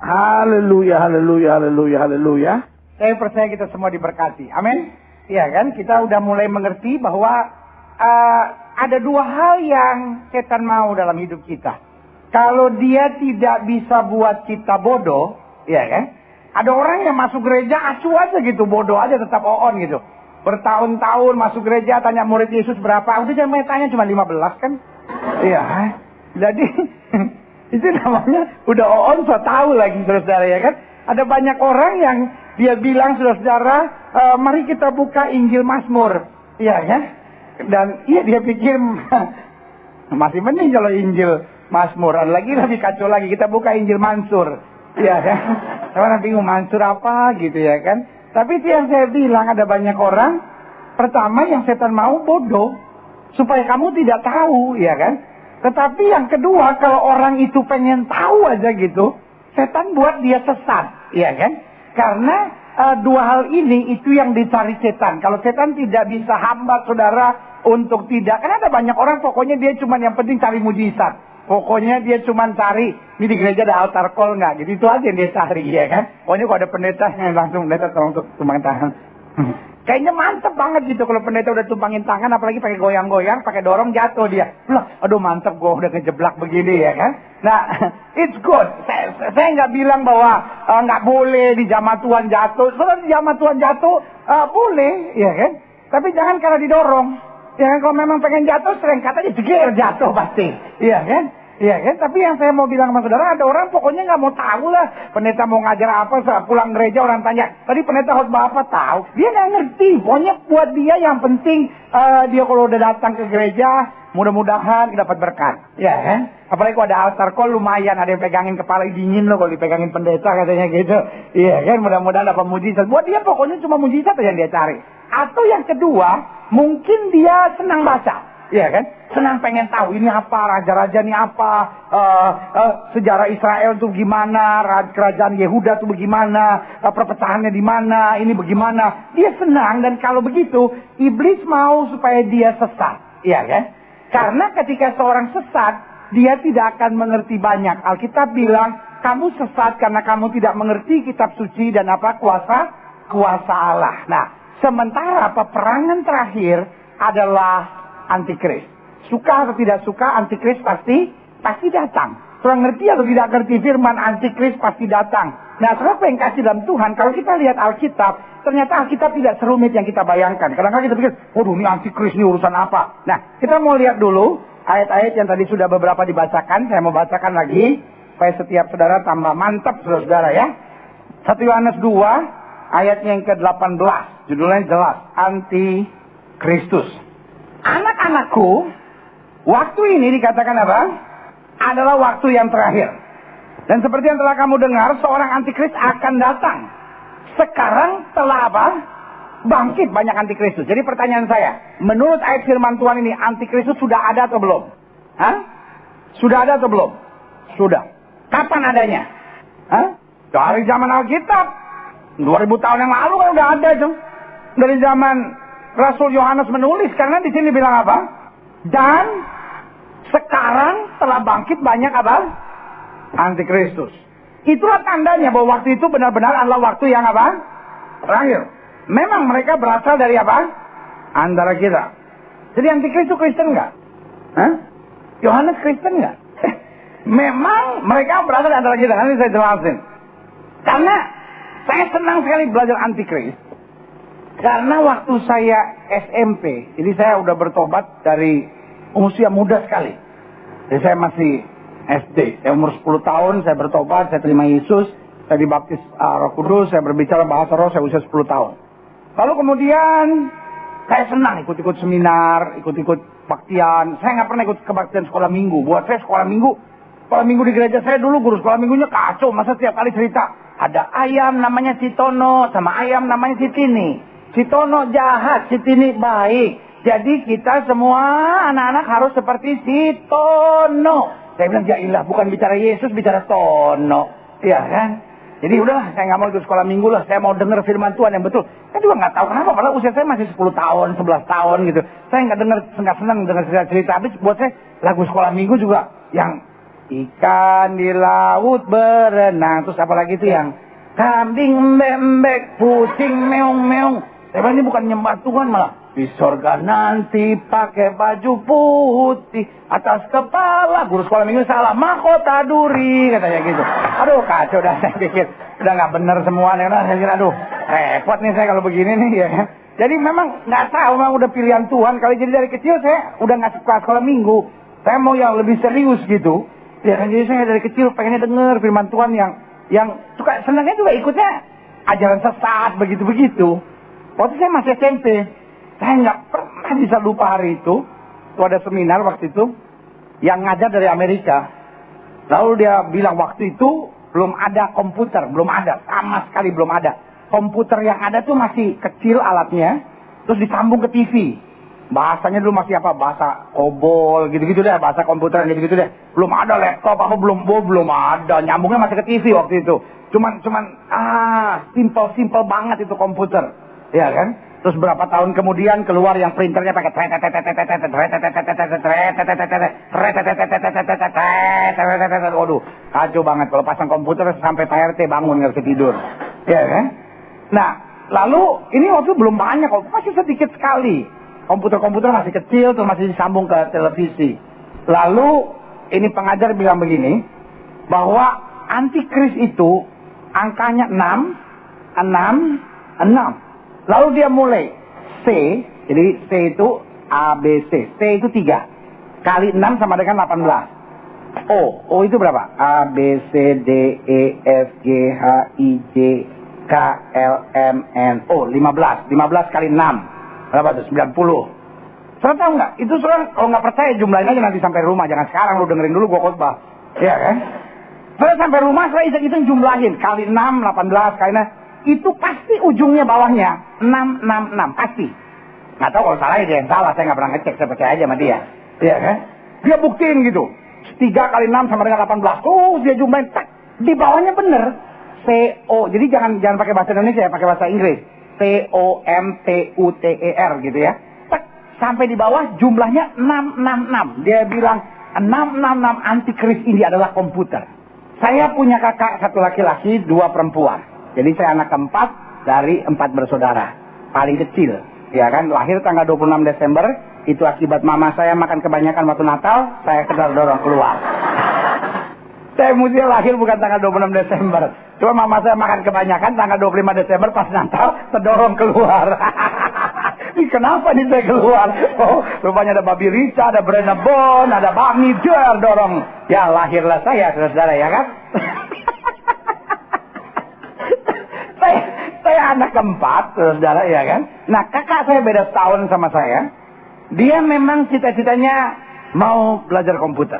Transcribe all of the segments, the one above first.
Haleluya, haleluya, haleluya, haleluya. Saya percaya kita semua diberkati. Amin. Iya kan? Kita udah mulai mengerti bahwa ada dua hal yang setan mau dalam hidup kita. Kalau dia tidak bisa buat kita bodoh, iya kan? Ada orang yang masuk gereja acuh aja gitu, bodoh aja tetap on gitu. Bertahun-tahun masuk gereja tanya murid Yesus berapa, udah jangan tanya cuma 15 kan? Iya. Jadi itu namanya udah on so tahu lagi saudara ya kan? Ada banyak orang yang dia bilang saudara, mari kita buka Injil Mazmur, iya kan? Dan iya dia pikir masih mending kalau Injil Mazmur. Ada lagi lebih kacau lagi, kita buka Injil Mansur, iya kan? Orang bingung Mansur apa gitu ya kan? Tapi itu yang saya bilang, ada banyak orang, pertama yang setan mau bodoh, supaya kamu tidak tahu, ya kan? Tetapi yang kedua, kalau orang itu pengen tahu aja gitu, setan buat dia sesat, ya kan? Karena dua hal ini itu yang dicari setan. Kalau setan tidak bisa hambat saudara untuk tidak, karena ada banyak orang pokoknya dia cuma yang penting cari mujizat. Pokoknya dia cuma cari, ini di gereja ada altar call nggak? Gitu itu aja yang dia cari, ya kan? Pokoknya kalau ada pendeta, langsung pendeta tolong tumpangin tangan. Kayaknya mantep banget gitu kalau pendeta udah tumpangin tangan, apalagi pakai goyang-goyang, pakai dorong jatuh dia. Loh, aduh mantep gue udah ngejeblak begini ya kan? Nah, it's good. Saya nggak bilang bahwa nggak boleh di jamaah Tuhan jatuh. Kalau di jamaah Tuhan jatuh boleh, ya kan? Tapi jangan karena didorong. Ya kan, kalau memang pengen jatuh, sering katanya jeger jatuh pasti. Iya kan? Iya kan? Tapi yang saya mau bilang sama saudara, ada orang pokoknya nggak mau tahu lah. Pendeta mau ngajar apa, saat pulang gereja orang tanya, tadi pendeta khotbah apa, tahu. Dia nggak ngerti. Pokoknya buat dia yang penting, dia kalau udah datang ke gereja, mudah-mudahan dapat berkat. Ya kan? Apalagi kalau ada altar call lumayan, ada yang pegangin kepala dingin loh kalau dipegangin pendeta katanya gitu. Iya kan? Mudah-mudahan dapat mujizat. Buat dia pokoknya cuma mujizat aja yang dia cari. Atau yang kedua, mungkin dia senang baca. Iya kan? Senang pengen tahu ini apa, raja-raja ini apa, sejarah Israel itu gimana, kerajaan Yehuda itu bagaimana, perpecahannya di mana, ini bagaimana. Dia senang, dan kalau begitu, iblis mau supaya dia sesat. Iya kan? Karena ketika seorang sesat, dia tidak akan mengerti banyak. Alkitab bilang, kamu sesat karena kamu tidak mengerti kitab suci dan apa kuasa Allah. Nah, sementara peperangan terakhir adalah Antikris. Suka atau tidak suka, Antikris pasti datang. Saudara ngerti atau tidak ngerti firman, Antikris pasti datang. Nah, saudara pengen kasih dalam Tuhan, kalau kita lihat Alkitab, ternyata Alkitab tidak serumit yang kita bayangkan. Kadang-kadang kita pikir, waduh ini Antikris ini urusan apa? Nah, kita mau lihat dulu ayat-ayat yang tadi sudah beberapa dibacakan. Saya mau bacakan lagi, supaya setiap saudara tambah mantap, saudara ya. 1 Yohanes 2, ayatnya yang ke-18. Judulnya jelas, Antikristus. Anak-anakku, waktu ini dikatakan apa? Adalah waktu yang terakhir. Dan seperti yang telah kamu dengar, seorang antikris akan datang. Sekarang telah apa? Bangkit banyak antikristus. Jadi pertanyaan saya, menurut ayat firman Tuhan ini, antikristus sudah ada atau belum? Hah? Sudah ada atau belum? Sudah. Kapan adanya? Hah? Dari zaman Alkitab. 2000 tahun yang lalu kan udah ada itu. Dari zaman Rasul Yohanes menulis, karena di sini bilang apa? Dan sekarang telah bangkit banyak apa? Antikristus. Itulah tandanya bahwa waktu itu benar-benar adalah waktu yang apa? Terakhir. Memang mereka berasal dari apa? Antara kita. Jadi Antikristus Kristen nggak? Hah? Yohanes Kristen nggak? Memang mereka berasal dari antara kita. Nanti saya jelasin. Karena saya senang sekali belajar Antikris. Karena waktu saya SMP, jadi saya udah bertobat dari usia muda sekali. Jadi saya masih SD, saya umur 10 tahun, saya bertobat, saya terima Yesus, saya dibaptis Roh Kudus, saya berbicara bahasa roh, saya usia 10 tahun. Lalu kemudian, saya senang ikut-ikut seminar, ikut-ikut baktian. Saya nggak pernah ikut kebaktian sekolah minggu. Buat saya sekolah minggu di gereja saya dulu, guru sekolah minggunya kacau. Masa setiap kali cerita, ada ayam namanya Citono, sama ayam namanya Citini. Citono jahat, Citini baik. Jadi kita semua anak-anak harus seperti Citono. Saya bilang, ya ilah, bukan bicara Yesus, bicara Tono. Iya kan? Jadi udahlah, saya nggak mau ikut sekolah minggu lah. Saya mau dengar firman Tuhan yang betul. Saya juga nggak tahu kenapa, padahal usia saya masih 10 tahun, 11 tahun gitu. Saya nggak senang dengar cerita. Habis buat saya, lagu sekolah minggu juga yang ikan di laut berenang. Terus apa lagi itu yang kambing embek, kucing meong-meong. Saya bilang ini bukan nyembah Tuhan malah. Di sorga nanti pakai baju putih atas kepala. Guru sekolah minggu salah, mahkota duri katanya gitu. Aduh kacau dah saya pikir. Udah nggak bener semua nih. Saya pikir aduh repot nih saya kalau begini nih ya. Jadi memang nggak tahu, memang udah pilihan Tuhan. Kali jadi dari kecil saya udah nggak suka sekolah minggu. Saya mau yang lebih serius gitu. Ya kan jadi saya dari kecil pengennya denger firman Tuhan yang suka senangnya juga ikutnya ajaran sesat begitu-begitu. Waktu saya masih SMP, saya nggak pernah bisa lupa hari itu. Tuh ada seminar waktu itu yang ngajar dari Amerika. Lalu dia bilang waktu itu belum ada komputer, belum ada, sama sekali belum ada. Komputer yang ada tuh masih kecil alatnya, terus disambung ke TV. Bahasanya dulu masih apa? Bahasa COBOL gitu-gitu deh, bahasa komputer gitu-gitu deh. Belum ada laptop, apa belum ada. Nyambungnya masih ke TV waktu itu. Cuman simple banget itu komputer. Ya kan? Terus berapa tahun kemudian keluar yang printernya pakai waduh, kacau banget kalau pasang komputer sampai Pak RT bangun nggak bisa tidur. Ya kan? Nah, lalu ini waktu belum banyak, masih sedikit sekali. Komputer-komputer masih kecil, terus masih disambung ke televisi. Lalu ini pengajar bilang begini, bahwa antikris itu angkanya 6. Lalu dia mulai C, jadi C itu A, B, C. C itu 3. Kali 6 sama dengan 18. O itu berapa? A, B, C, D, E, F, G, H, I, J, K, L, M, N, O. 15 kali 6. Berapa itu? 90. Saudara tahu nggak? Itu saudara kalau nggak percaya jumlahin aja nanti sampai rumah. Jangan sekarang, lu dengerin dulu gua khotbah. Iya kan? Saudara sampai rumah, saya hitung jumlahin. Kali 6, 18, kali 6. Itu pasti ujungnya bawahnya 666 pasti. Nggak tahu kalau salah dia yang salah, saya nggak pernah ngecek, saya percaya aja sama dia. Iya kan? Dia buktiin gitu. 3 kali 6 sama dengan 18. Dia jumlahin tak. Di bawahnya bener. CO. Jadi jangan pakai bahasa Indonesia ya, pakai bahasa Inggris. COMPUTER gitu ya. Tak. Sampai di bawah jumlahnya 666. Dia bilang 666 antikris ini adalah komputer. Saya punya kakak satu laki-laki, 2 perempuan. Jadi saya anak keempat dari 4 bersaudara. Paling kecil. Ya kan, lahir tanggal 26 Desember. Itu akibat mama saya makan kebanyakan waktu Natal. Saya kedorong keluar. Saya mesti lahir bukan tanggal 26 Desember. Cuma mama saya makan kebanyakan tanggal 25 Desember pas Natal. Terdorong keluar. Ini kenapa nih saya keluar? Oh, rupanya ada babi rica, ada Brenebon, ada bakmi, dorong. Ya lahirlah saya, saudara ya kan? Saya anak keempat, saudara ya kan. Nah, kakak saya beda setahun sama saya. Dia memang cita-citanya mau belajar komputer.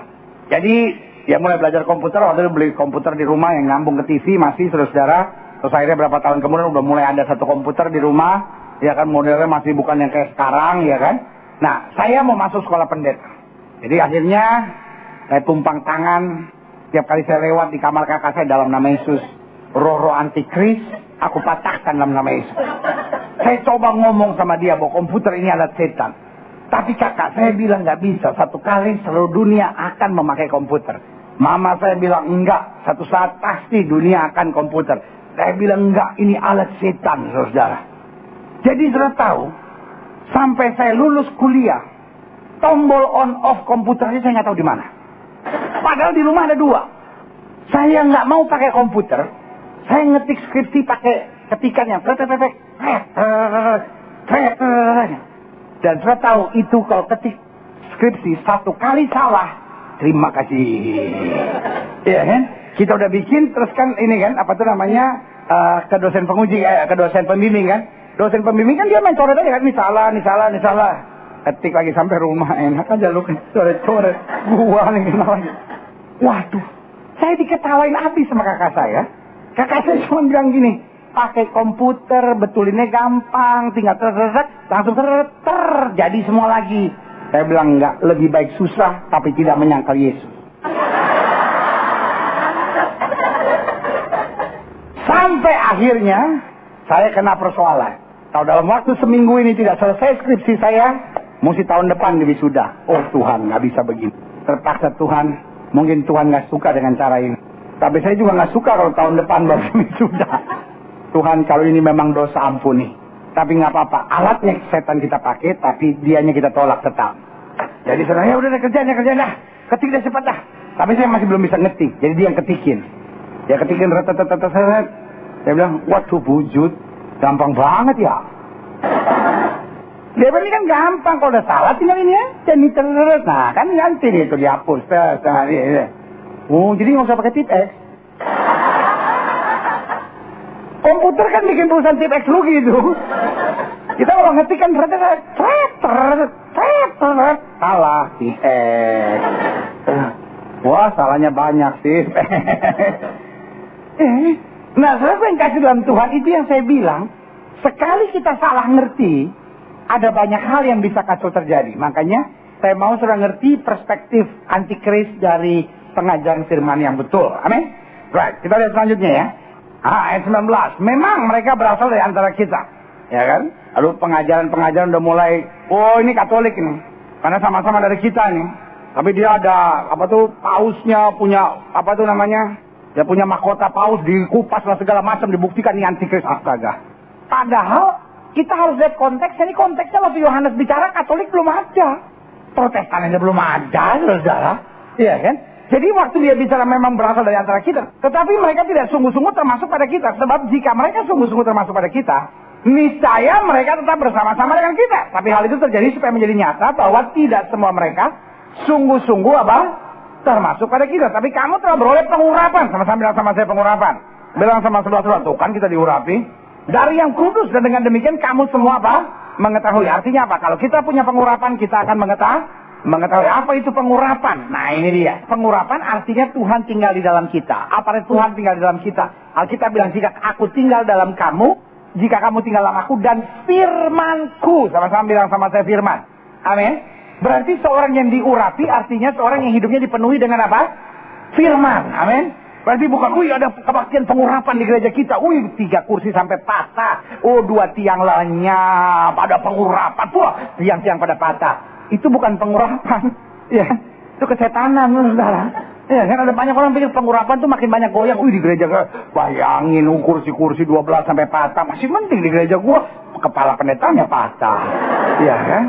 Jadi dia mulai belajar komputer. Waktu itu beli komputer di rumah yang nyambung ke TV masih, saudara. Terus akhirnya berapa tahun kemudian udah mulai ada satu komputer di rumah. Ya kan, modelnya masih bukan yang kayak sekarang ya kan. Nah, saya mau masuk sekolah pendeta. Jadi akhirnya saya tumpang tangan. Tiap kali saya lewat di kamar kakak saya dalam nama Yesus. Roh-roh antikris, aku patahkan dalam nama Yesus. Saya coba ngomong sama dia bahwa komputer ini adalah setan. Tapi kakak saya bilang nggak bisa. Satu kali seluruh dunia akan memakai komputer. Mama saya bilang enggak. Satu saat pasti dunia akan komputer. Saya bilang enggak, ini alat setan, saudara. Jadi saudara tahu, sampai saya lulus kuliah, tombol on off komputernya saya nggak tahu di mana. Padahal di rumah ada 2. Saya nggak mau pakai komputer. Saya ngetik skripsi pakai ketikan yang dan saya tahu itu kalau ketik skripsi 1 kali salah, terima kasih. Iya kan? Kita udah bikin terus kan ini kan apa tuh namanya ke dosen penguji, ke dosen pembimbing kan. Dosen pembimbing kan dia main coret aja kan, ini salah. Ketik lagi sampai rumah, enak aja lu kan coret-coret. Gua nih kenal lagi. Waduh, saya diketawain habis sama kakak saya. Kakak saya cuma bilang gini, pakai komputer, betulinnya gampang, tinggal langsung jadi semua lagi. Saya bilang enggak, lebih baik susah tapi tidak menyangkal Yesus. Sampai akhirnya saya kena persoalan. Kalau dalam waktu seminggu ini tidak selesai skripsi saya, mesti tahun depan wisuda. Oh Tuhan, nggak bisa begini. Terpaksa Tuhan, Mungkin Tuhan nggak suka dengan cara ini. Tapi saya juga nggak suka kalau tahun depan baru sudah. Tuhan kalau ini memang dosa ampuni. Tapi nggak apa-apa. Alatnya setan kita pakai, tapi dianya kita tolak tetap. Jadi sebenarnya udah kerjaan dah. Ketik dah cepat dah. Tapi saya masih belum bisa ngetik. Jadi dia yang ketikin. Dia ketikin seret. Saya bilang, waduh wujud. Gampang banget ya. Dia bilang ini kan gampang. Kalau udah salah tinggal ini ya. Jadi terus. Nah kan ganti dia itu dihapus. Oh jadi nggak usah pakai tip X. Komputer kan bikin tulisan tip X lu gitu. Kita kalau ngetik kan salah tip X. Wah salahnya banyak sih. Nah saya yang kasih dalam Tuhan itu yang saya bilang. Sekali kita salah ngerti, ada banyak hal yang bisa kacau terjadi. Makanya saya mau sudah ngerti perspektif antikris dari pengajaran firman yang betul. Amin. Right, kita lihat selanjutnya ya. Ayat 19. Memang mereka berasal dari antara kita. Ya kan? Lalu pengajaran udah mulai, oh ini Katolik ini. Karena sama-sama dari kita nih. Tapi dia ada, pausnya punya, dia punya mahkota paus, dikupas dan segala macam, dibuktikan ini antikris. Astaga. Padahal, kita harus lihat konteks. Ini konteksnya waktu Yohanes bicara, Katolik belum ada. Protestan aja belum ada, saudara. Iya kan? Jadi waktu dia bicara memang berasal dari antara kita. Tetapi mereka tidak sungguh-sungguh termasuk pada kita. Sebab jika mereka sungguh-sungguh termasuk pada kita, niscaya mereka tetap bersama-sama dengan kita. Tapi hal itu terjadi supaya menjadi nyata bahwa tidak semua mereka sungguh-sungguh termasuk pada kita. Tapi kamu telah beroleh pengurapan. Sama-sama bilang sama saya pengurapan. Bilang sama saudara-saudara, tuh kan kita diurapi. Dari yang kudus dan dengan demikian kamu semua mengetahui. Artinya apa? Kalau kita punya pengurapan, kita akan mengetahui apa itu pengurapan. Nah ini dia. Pengurapan artinya Tuhan tinggal di dalam kita. Apa itu Tuhan tinggal di dalam kita? Alkitab bilang jika aku tinggal dalam kamu, jika kamu tinggal dalam aku dan firmanku. Sama-sama bilang sama saya firman. Amin. Berarti seorang yang diurapi artinya seorang yang hidupnya dipenuhi dengan apa? Firman. Amin. Berarti bukan, ada kebaktian pengurapan di gereja kita. 3 kursi sampai patah. 2 tiang lenyap. Ada pengurapan. Tiang-tiang pada patah. Itu bukan pengurapan. Ya, itu kesetanan, saudara. Ya, kan ada banyak orang pikir pengurapan tuh makin banyak goyang. Di gereja bayangin kursi-kursi 12 sampai patah. Masih penting di gereja gua. Kepala pendetanya patah. Ya kan?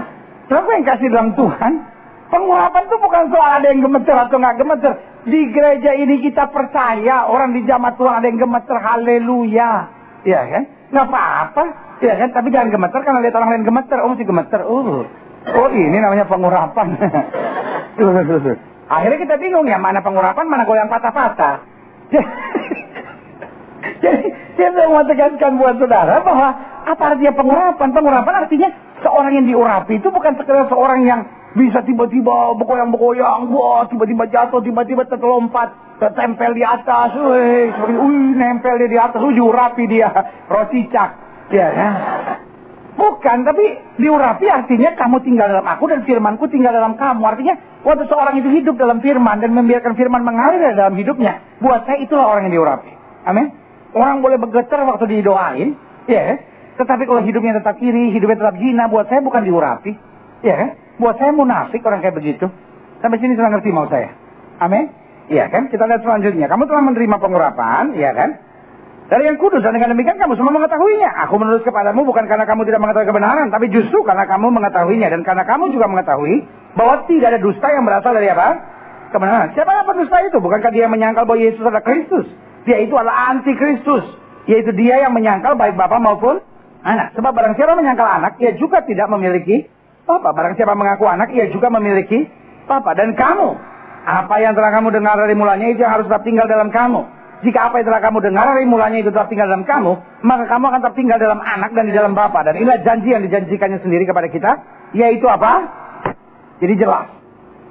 Kenapa yang kasih dalam Tuhan? Pengurapan tuh bukan soal ada yang gemeter atau nggak gemeter. Di gereja ini kita percaya orang di jamaah Tuhan ada yang gemeter. Haleluya. Ya kan? Nggak apa-apa. Ya kan? Tapi jangan gemeter karena lihat orang lain gemeter. Mesti gemeter. Ini namanya pengurapan. Akhirnya kita bingung ya, mana pengurapan, mana goyang patah-patah. Jadi, saya mau tegaskan buat saudara bahwa apa artinya pengurapan? Pengurapan artinya seorang yang diurapi itu bukan sekedar seorang yang bisa tiba-tiba bergoyang-goyang, tiba-tiba jatuh, tiba-tiba terlompat, tertempel di atas, nempel dia di atas, diurapi dia, rocicak, ya kan? Bukan, tapi diurapi artinya kamu tinggal dalam aku dan firmanku tinggal dalam kamu. Artinya waktu seorang itu hidup dalam firman dan membiarkan firman mengalir dalam hidupnya, buat saya itulah orang yang diurapi. Amin. Orang boleh bergetar waktu didoain, ya. Tetapi kalau hidupnya tetap iri, hidupnya tetap zina, buat saya bukan diurapi, ya kan? Buat saya munafik orang kayak begitu. Sampai sini sudah ngerti mau saya. Amin. Iya kan? Kita lihat selanjutnya. Kamu telah menerima pengurapan, ya kan? Dari yang kudus, dan dengan demikian kamu semua mengetahuinya. Aku menulis kepadamu bukan karena kamu tidak mengetahui kebenaran, tapi justru karena kamu mengetahuinya. Dan karena kamu juga mengetahui bahwa tidak ada dusta yang berasal dari apa? Kebenaran. Siapa yang pendusta itu? Bukankah dia yang menyangkal bahwa Yesus adalah Kristus? Dia itu adalah antikristus. Yaitu dia yang menyangkal baik Bapa maupun anak. Sebab barang siapa menyangkal anak, ia juga tidak memiliki Bapa. Barang siapa mengaku anak, ia juga memiliki Bapa. Dan kamu, apa yang telah kamu dengar dari mulanya itu yang harus tetap tinggal dalam kamu. Jika apa yang telah kamu dengar dari mulanya itu tetap tinggal dalam kamu, maka kamu akan tetap tinggal dalam anak dan di dalam Bapa. Dan inilah janji yang dijanjikannya sendiri kepada kita, yaitu apa? Jadi jelas,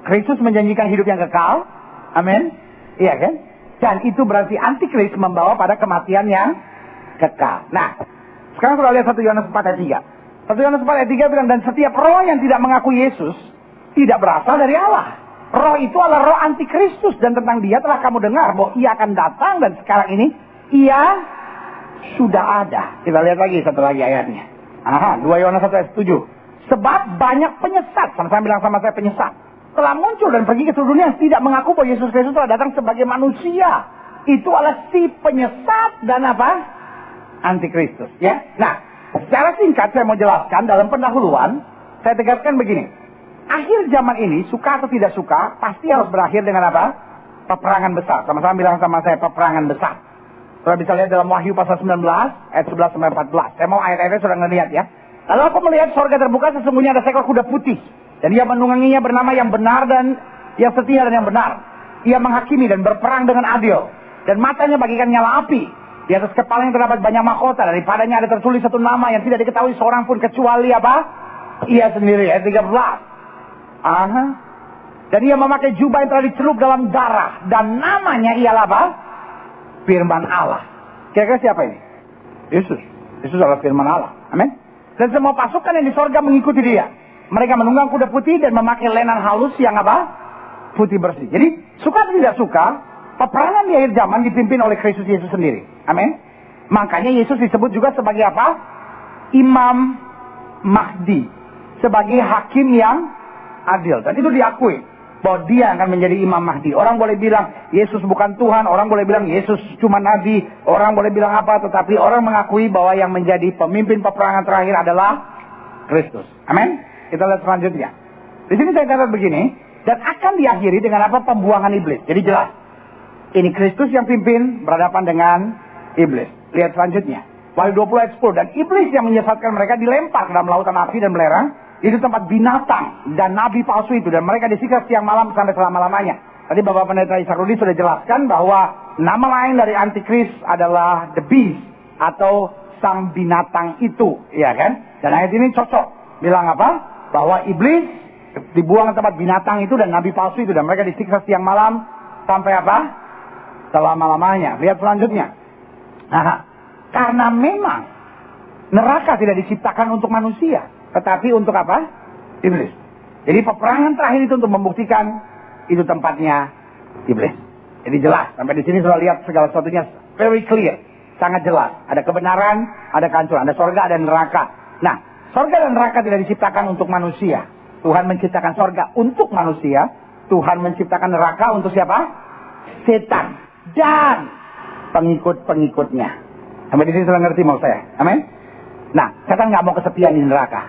Kristus menjanjikan hidup yang kekal. Amin. Iya kan? Dan itu berarti antikris membawa pada kematian yang kekal. Nah, sekarang kita lihat 1 Yohanes 4 ayat 3. 1 Yohanes 4 ayat 3 bilang, dan setiap roh yang tidak mengaku Yesus tidak berasal dari Allah. Roh itu adalah roh antikristus, dan tentang dia telah kamu dengar bahwa ia akan datang, dan sekarang ini ia sudah ada. Kita lihat lagi satu lagi ayatnya. 2 Yohanes 1 ayat 7. Sebab banyak penyesat, sama-sama bilang sama saya penyesat. telah muncul dan pergi ke seluruh dunia yang tidak mengaku bahwa Yesus Kristus telah datang sebagai manusia. Itu adalah si penyesat dan apa? Antikristus. Ya. Nah, secara singkat saya mau jelaskan dalam pendahuluan, saya tegaskan begini. Akhir zaman ini, suka atau tidak suka, pasti harus berakhir dengan apa? Peperangan besar. Sama-sama bilang sama saya, peperangan besar. Saudara bisa lihat dalam Wahyu pasal 19, ayat 11 sampai 14. Saya mau ayat-ayatnya sudah ngelihat ya. Lalu aku melihat sorga terbuka, sesungguhnya ada seekor kuda putih. Dan ia menungganginya bernama yang benar dan yang setia dan yang benar. Ia menghakimi dan berperang dengan adil. Dan matanya bagikan nyala api. Di atas kepalanya terdapat banyak mahkota. Daripadanya ada tertulis satu nama yang tidak diketahui seorang pun kecuali apa? Ia sendiri. Ayat 13. Aha. Dan ia memakai jubah yang telah dicelup dalam darah. Dan namanya ialah apa? Firman Allah. Kira-kira siapa ini? Yesus. Yesus adalah firman Allah. Amin. Dan semua pasukan yang di sorga mengikuti dia. Mereka menunggang kuda putih dan memakai lenan halus yang apa? Putih bersih. Jadi, suka atau tidak suka, peperangan di akhir zaman dipimpin oleh Kristus Yesus sendiri. Amin. Makanya Yesus disebut juga sebagai apa? Imam Mahdi. Sebagai hakim yang adil. Dan itu diakui bahwa dia akan menjadi Imam Mahdi. Orang boleh bilang Yesus bukan Tuhan, orang boleh bilang Yesus cuma Nabi, orang boleh bilang apa, tetapi orang mengakui bahwa yang menjadi pemimpin peperangan terakhir adalah Kristus. Amin. Kita lihat selanjutnya. Di sini saya catat begini, dan akan diakhiri dengan apa? Pembuangan iblis. Jadi jelas, ini Kristus yang pimpin berhadapan dengan iblis. Lihat selanjutnya. Wahyu 20 ayat 10. Dan iblis yang menyesatkan mereka dilempar ke dalam lautan api dan belerang. Itu tempat binatang dan nabi palsu itu. Dan mereka disiksa siang malam sampai selama-lamanya. Tadi Bapak Pendeta Ishak Rudi sudah jelaskan bahwa nama lain dari Antikris adalah The Beast. Atau sang binatang itu. Ya kan? Dan ayat ini cocok. Bilang apa? Bahwa iblis dibuang ke tempat binatang itu dan nabi palsu itu. Dan mereka disiksa siang malam sampai apa? Selama-lamanya. Lihat selanjutnya. Nah, karena memang neraka tidak diciptakan untuk manusia. Tetapi untuk apa? Iblis. Jadi peperangan terakhir itu untuk membuktikan itu tempatnya iblis. Jadi jelas. Sampai di sini sudah lihat segala sesuatunya very clear. Sangat jelas. Ada kebenaran, ada kehancuran. Ada sorga, ada neraka. Nah, sorga dan neraka tidak diciptakan untuk manusia. Tuhan menciptakan sorga untuk manusia. Tuhan menciptakan neraka untuk siapa? Setan. Dan pengikut-pengikutnya. Sampai di sini sudah ngerti mau saya. Amin. Nah, setan nggak mau kesepian di neraka.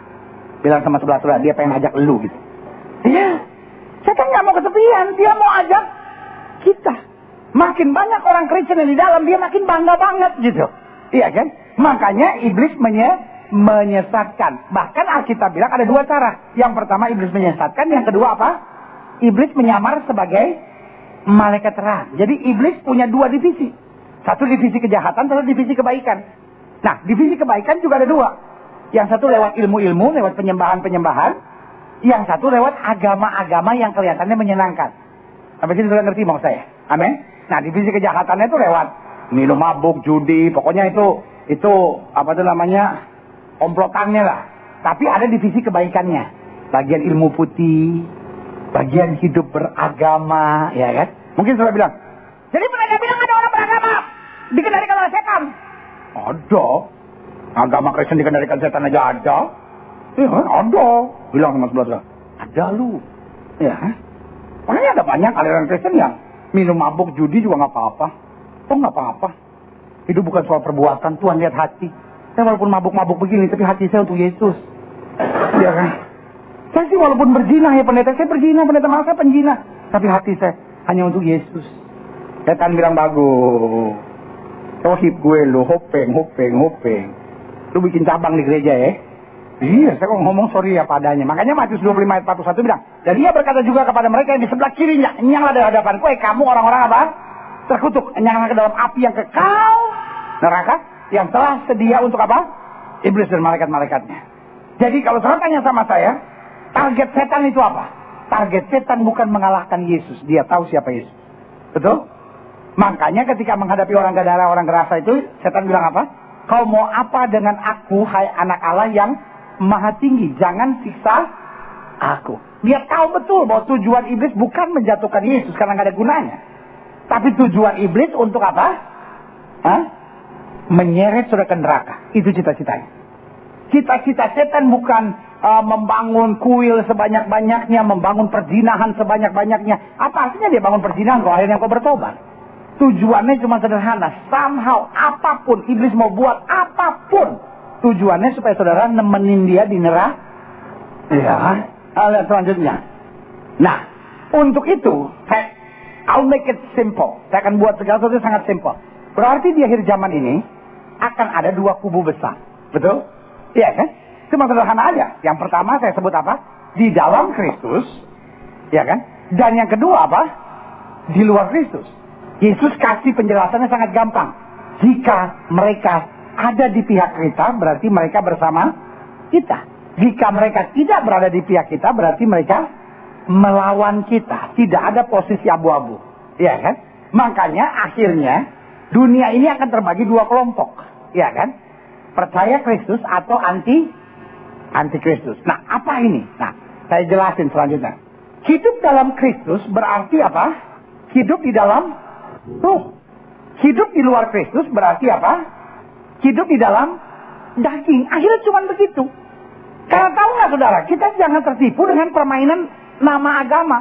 Bilang sama sebelah-sebelah, dia pengen ajak lu gitu. Iya. Setan nggak mau kesepian, dia mau ajak kita. Makin banyak orang Kristen yang di dalam, dia makin bangga banget gitu. Iya kan? Makanya iblis menyesatkan. Bahkan Alkitab bilang ada dua cara. Yang pertama iblis menyesatkan, yang kedua apa? Iblis menyamar sebagai malaikat terang. Jadi iblis punya dua divisi. Satu divisi kejahatan, satu divisi kebaikan. Nah, divisi kebaikan juga ada dua. Yang satu lewat ilmu-ilmu, lewat penyembahan-penyembahan. Yang satu lewat agama-agama yang kelihatannya menyenangkan. Sampai sini sudah ngerti mau saya. Amin. Nah, divisi kejahatannya itu lewat minum mabuk, judi, pokoknya itu apa itu namanya? Komplotannya lah. Tapi ada divisi kebaikannya. Bagian ilmu putih, bagian hidup beragama, ya kan? Mungkin sudah bilang, jadi mereka bilang ada orang beragama dikendalikan oleh setan. Ada. Agama Kristen dikendalikan setan aja ada. Iya, ada. Bilang sama sebelah-sebelah. Ada lu. Ya. Makanya ada banyak aliran Kristen yang minum mabuk, judi juga nggak apa-apa. Oh nggak apa-apa. Hidup bukan soal perbuatan. Tuhan lihat hati. Saya walaupun mabuk-mabuk begini, tapi hati saya untuk Yesus. Ya kan? Saya sih walaupun berzina ya pendeta. Saya berzina, pendeta malah saya penjina. Tapi hati saya hanya untuk Yesus. Setan bilang bagus. Tohib gue lu, hopeng. Lu bikin cabang di gereja ya. Iya, saya kok ngomong sorry ya padanya. Makanya Matius 25 ayat 41 bilang. Dan dia berkata juga kepada mereka yang di sebelah kirinya. Enyanglah dari hadapanku, kamu orang-orang apa? Terkutuk. Enyanglah ke dalam api yang kekal. Neraka. Yang telah sedia untuk apa? Iblis dan malaikat-malaikatnya. Jadi kalau saudara tanya sama saya. Target setan itu apa? Target setan bukan mengalahkan Yesus. Dia tahu siapa Yesus. Betul? Makanya ketika menghadapi orang Gadara, orang Gerasa itu. Setan bilang apa? Kau mau apa dengan aku, hai anak Allah yang maha tinggi? Jangan siksa aku. Dia tahu betul bahwa tujuan iblis bukan menjatuhkan Yesus karena nggak ada gunanya. Tapi tujuan iblis untuk apa? Menyeret saudara ke neraka. Itu cita-citanya. Cita-cita setan bukan membangun kuil sebanyak-banyaknya, membangun perzinahan sebanyak-banyaknya. Apa artinya dia bangun perzinahan kalau akhirnya kau bertobat? Tujuannya cuma sederhana. Somehow, apapun, iblis mau buat apapun, tujuannya supaya saudara nemenin dia di neraka. Ya, lihat selanjutnya. Nah, untuk itu, I'll make it simple. Saya akan buat segala sesuatu sangat simple. Berarti di akhir zaman ini akan ada dua kubu besar. Betul? Iya kan? Cuma sederhana aja. Yang pertama saya sebut apa? Di dalam Kristus. Ya kan? Dan yang kedua apa? Di luar Kristus. Yesus kasih penjelasannya sangat gampang. Jika mereka ada di pihak kita, berarti mereka bersama kita. Jika mereka tidak berada di pihak kita, berarti mereka melawan kita. Tidak ada posisi abu-abu. Ya kan? Makanya akhirnya dunia ini akan terbagi dua kelompok. Ya kan? Percaya Kristus atau anti Kristus. Nah, apa ini? Nah, saya jelasin selanjutnya. Hidup dalam Kristus berarti apa? Hidup di dalam Roh. Hidup di luar Kristus berarti apa? Hidup di dalam daging. Akhirnya cuma begitu. Karena tahu nggak saudara, kita jangan tertipu dengan permainan nama agama.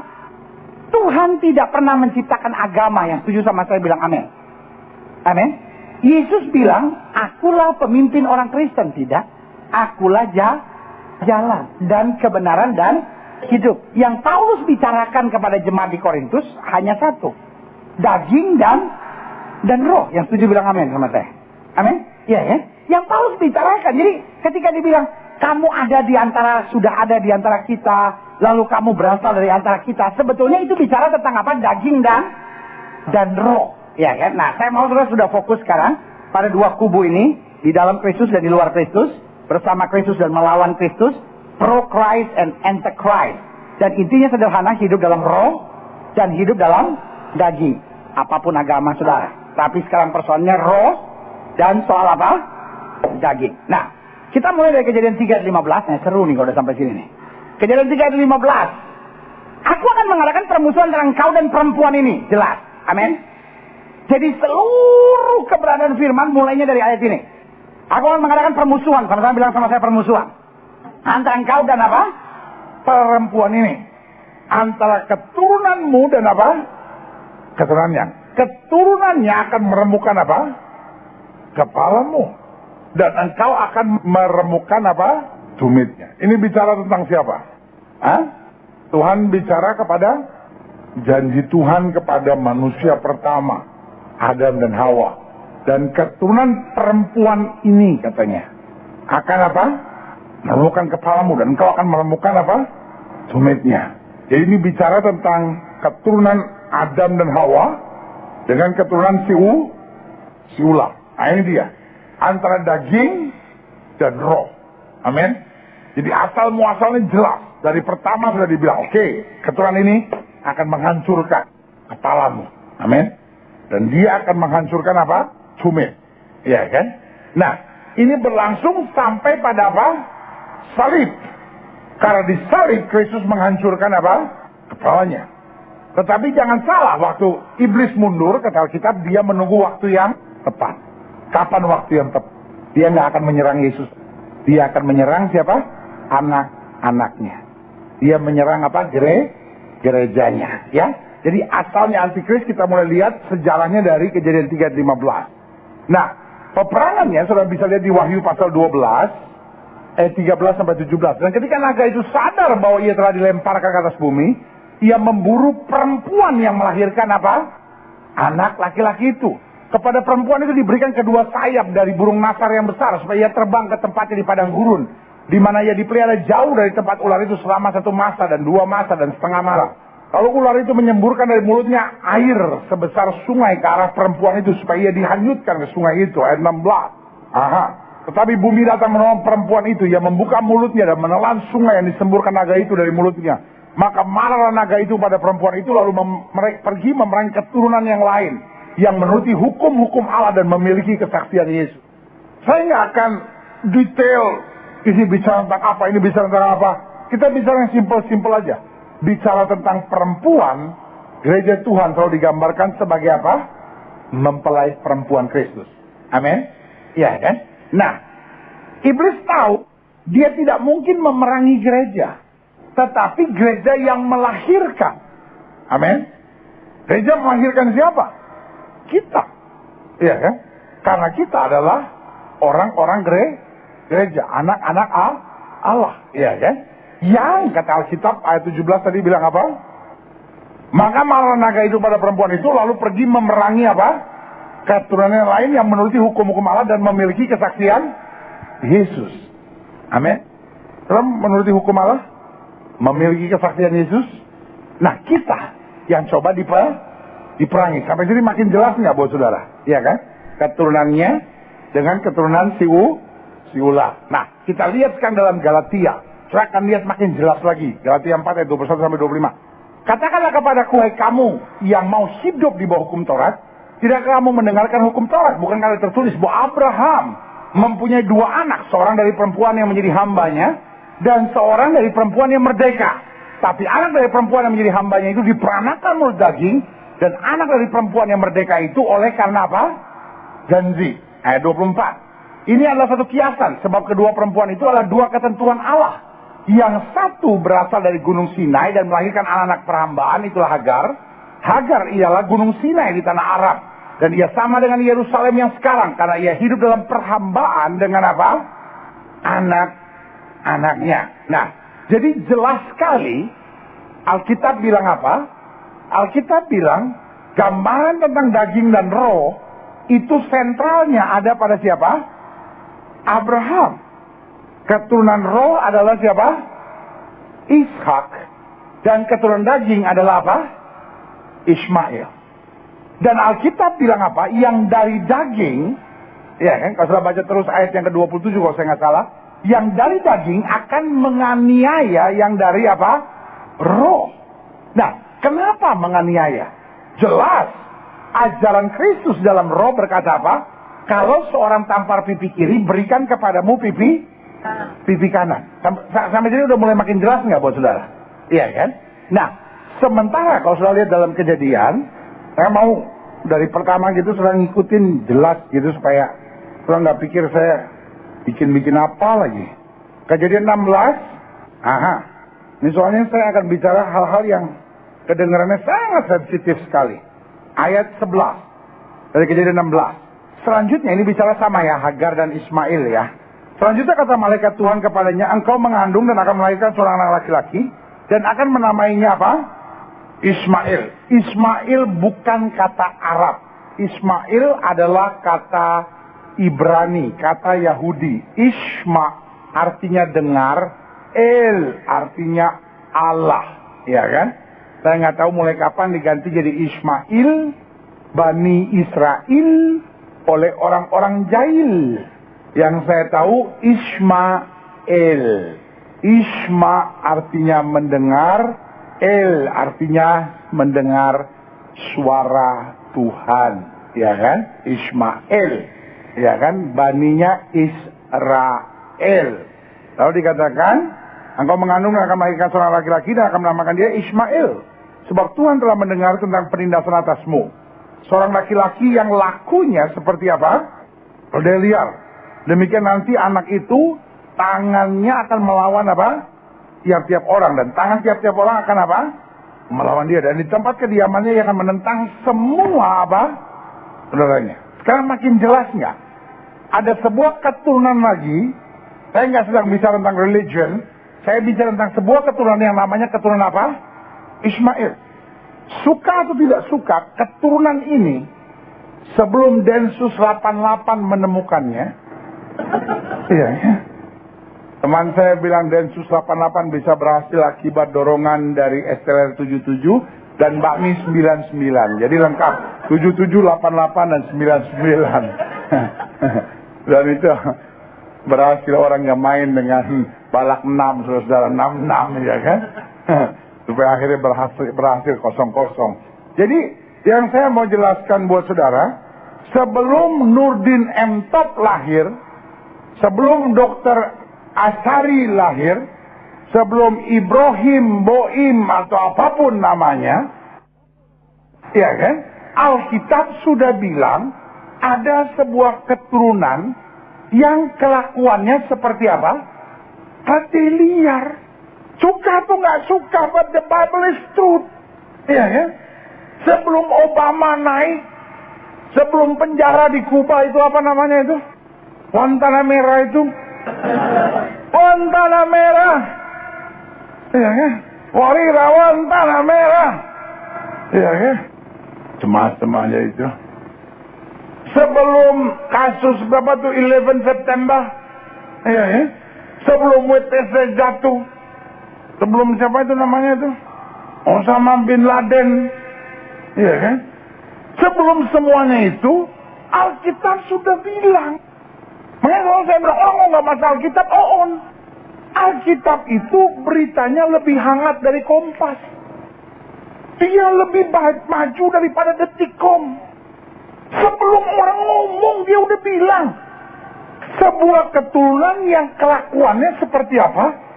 Tuhan tidak pernah menciptakan agama. Yang setuju sama saya bilang amin. Amin. Yesus bilang, akulah pemimpin orang Kristen. Tidak. Akulah jalan dan kebenaran dan hidup. Yang Paulus bicarakan kepada jemaat di Korintus hanya satu. Daging dan roh. Yang setuju bilang amin sama saya. Amin. Iya ya. Yang Paulus bicarakan. Jadi ketika dibilang, kamu sudah ada di antara kita, lalu kamu berasal dari antara kita. Sebetulnya itu bicara tentang apa? Daging dan roh. Ya kan? Nah, saya mau sudah fokus sekarang pada dua kubu ini, di dalam Kristus dan di luar Kristus, bersama Kristus dan melawan Kristus, pro Christ and anti-Christ. Dan intinya sederhana, hidup dalam roh dan hidup dalam daging. Apapun agama saudara. Tapi sekarang persoalannya roh dan soal apa? Daging. Nah, kita mulai dari Kejadian 3 ayat 15. Nah, seru nih kalau udah sampai sini nih. Kejadian 3 ayat 15. Aku akan mengadakan permusuhan antara engkau dan perempuan ini. Jelas. Amin. Jadi seluruh keberadaan firman mulainya dari ayat ini. Aku akan mengadakan permusuhan. Sama-sama bilang sama saya permusuhan. Antara engkau dan apa? Perempuan ini. Antara keturunanmu dan apa? Keturunannya. Keturunannya akan meremukkan apa? Kepalamu. Dan engkau akan meremukkan apa? Tumitnya. Ini bicara tentang siapa? Hah? Tuhan bicara kepada janji Tuhan kepada manusia pertama, Adam dan Hawa. Dan keturunan perempuan ini katanya akan apa? Meremukkan kepalamu dan engkau akan meremukkan apa? Tumitnya. Jadi ini bicara tentang keturunan Adam dan Hawa dengan keturunan si ulam. Nah ini dia. Antara daging dan roh. Amin. Jadi asal muasalnya jelas. Dari pertama sudah dibilang, oke, keturunan ini akan menghancurkan kepalamu. Amin. Dan dia akan menghancurkan apa? Tumit. Ya kan? Nah, ini berlangsung sampai pada apa? Salib. Karena di salib Kristus menghancurkan apa? Kepalanya. Tetapi jangan salah, waktu iblis mundur, kata Alkitab, dia menunggu waktu yang tepat. Kapan waktu yang tepat? Dia nggak akan menyerang Yesus. Dia akan menyerang siapa? Anak-anaknya. Dia menyerang apa? Gerejanya. Ya. Jadi asalnya antikris kita mulai lihat sejarahnya dari Kejadian 3 ayat 15. Nah, peperangannya sudah bisa lihat di Wahyu pasal 12 ayat 13 sampai 17. Dan ketika naga itu sadar bahwa ia telah dilemparkan ke atas bumi, ia memburu perempuan yang melahirkan apa? Anak laki-laki itu. Kepada perempuan itu diberikan kedua sayap dari burung nasar yang besar supaya ia terbang ke tempatnya di padang gurun, di mana ia dipelihara jauh dari tempat ular itu selama 1 masa dan 2 masa dan setengah masa. Lalu ular itu menyemburkan dari mulutnya air sebesar sungai ke arah perempuan itu supaya ia dihanyutkan ke sungai itu. Ayat 16. Aha. Tetapi bumi datang menolong perempuan itu. Ia membuka mulutnya dan menelan sungai yang disemburkan naga itu dari mulutnya. Maka marahlah naga itu pada perempuan itu lalu pergi memerangi keturunan yang lain yang menuruti hukum-hukum Allah dan memiliki kesaksian Yesus. Saya nggak akan detail ini bicara tentang apa, ini bicara tentang apa. Kita bicara yang simpel-simpel aja. Bicara tentang perempuan, gereja Tuhan selalu digambarkan sebagai apa? Mempelai perempuan Kristus. Amin? Iya kan? Nah, iblis tahu Dia tidak mungkin memerangi gereja, tetapi gereja yang melahirkan. Amin. Gereja melahirkan siapa? Kita. Iya kan? Karena kita adalah orang-orang gereja, anak-anak Allah. Iya kan? Yang kata Alkitab ayat 17 tadi bilang apa? Maka marah naga itu pada perempuan itu lalu pergi memerangi apa? Keturunan yang lain yang menuruti hukum-hukum Allah dan memiliki kesaksian Yesus. Amin. Dalam menuruti hukum Allah, memiliki kesaksian Yesus. Nah, kita yang coba diperangi. Sampai jadi makin jelas nggak buat saudara? Iya kan? Keturunannya dengan keturunan si Ulam. Nah, kita lihat sekarang dalam Galatia. Saya akan lihat makin jelas lagi. Galatia 4 ayat 21 sampai 25. Katakanlah kepadaku, hai kamu yang mau hidup di bawah hukum Taurat, tidakkah kamu mendengarkan hukum Taurat? Bukan kalau tertulis bahwa Abraham mempunyai 2 anak, seorang dari perempuan yang menjadi hambanya dan seorang dari perempuan yang merdeka. Tapi anak dari perempuan yang menjadi hambanya itu diperanakan menurut daging, dan anak dari perempuan yang merdeka itu oleh karena apa? Janji. Ayat 24. Ini adalah satu kiasan, sebab kedua perempuan itu adalah 2 ketentuan Allah. Yang satu berasal dari Gunung Sinai dan melahirkan anak-anak perhambaan, itulah Hagar. Hagar ialah Gunung Sinai di tanah Arab. Dan ia sama dengan Yerusalem yang sekarang, karena ia hidup dalam perhambaan dengan apa? Anak-anaknya. Nah, jadi jelas sekali Alkitab bilang apa? Alkitab bilang gambaran tentang daging dan roh itu sentralnya ada pada siapa? Abraham. Keturunan roh adalah siapa? Ishak. Dan keturunan daging adalah apa? Ismail. Dan Alkitab bilang apa? Yang dari daging, ya kan? Kalau sudah baca terus ayat yang ke-27 kalau saya nggak salah, yang dari daging akan menganiaya yang dari apa? Roh. Nah, kenapa menganiaya? Jelas, ajaran Kristus dalam roh berkata apa? Kalau seorang tampar pipi kiri, berikan kepadamu pipi kanan. Sampai sini udah mulai makin jelas nggak buat saudara? Iya kan? Nah, sementara kalau sudah lihat dalam Kejadian, saya mau dari pertama gitu sudah ngikutin jelas gitu supaya sudah nggak pikir saya bikin apa lagi. Kejadian 16, ini soalnya saya akan bicara hal-hal yang kedengarannya sangat sensitif sekali. Ayat 11 dari Kejadian 16. Selanjutnya ini bicara sama ya Hagar dan Ismail ya. Selanjutnya kata malaikat Tuhan kepadanya, engkau mengandung dan akan melahirkan seorang anak laki-laki dan akan menamainya apa? Ismail. Ismail bukan kata Arab. Ismail adalah kata Ibrani, kata Yahudi. Isma artinya dengar, El artinya Allah, ya kan? Saya nggak tahu mulai kapan diganti jadi Ismail, Bani Israel oleh orang-orang Jail. Yang saya tahu Ismail. Isma artinya mendengar, El artinya mendengar suara Tuhan, ya kan? Ismail, ya kan? Baninya Israel. Lalu dikatakan, engkau mengandung dan akan melahirkan seorang laki-laki dan akan menamakan dia Ismail. Sebab Tuhan telah mendengar tentang penindasan atasmu. Seorang laki-laki yang lakunya seperti apa? Keledai liar. Demikian nanti anak itu tangannya akan melawan apa? Tiap-tiap orang. Dan tangan tiap-tiap orang akan apa? Melawan dia. Dan di tempat kediamannya ia akan menentang semua apa? Saudaranya. Sekarang makin jelas nggak? Ada sebuah keturunan lagi. Saya nggak sedang bicara tentang religion. Saya bicara tentang sebuah keturunan yang namanya keturunan apa? Ismail. Suka atau tidak suka, keturunan ini sebelum Densus 88 menemukannya, iya ya. Teman saya bilang Densus 88 bisa berhasil akibat dorongan dari STLR 77 dan bakmi 99. Jadi lengkap 77, 88 dan 99. Dan itu berhasil orang yang main dengan balak 6, saudara 66 ya kan. Supaya akhirnya berhasil 0-0. Jadi yang saya mau jelaskan buat saudara, sebelum Nurdin M. Top lahir, sebelum Dr. Asari lahir, sebelum Ibrahim Boim atau apapun namanya, ya kan? Alkitab sudah bilang ada sebuah keturunan yang kelakuannya seperti apa? Hati liar. Suka atau nggak suka, but the Bible is truth. Iya ya. Sebelum Obama naik, sebelum penjara di Kuba itu apa namanya itu? Guantanamera itu. Guantanamera. Iya ya. Warilawan tanah merah. Iya ya. Cemas-cemasnya itu. Sebelum kasus berapa tuh 11 September. Iya ya. Sebelum WTC jatuh. Sebelum siapa itu namanya itu? Osama bin Laden. Iya kan? Sebelum semuanya itu, Alkitab sudah bilang. Makanya kalau saya bilang, oh nggak masalah Alkitab, on. Alkitab itu beritanya lebih hangat dari Kompas. Dia lebih maju daripada Detikcom. Sebelum orang ngomong, dia udah bilang. Sebuah keturunan yang kelakuannya seperti apa?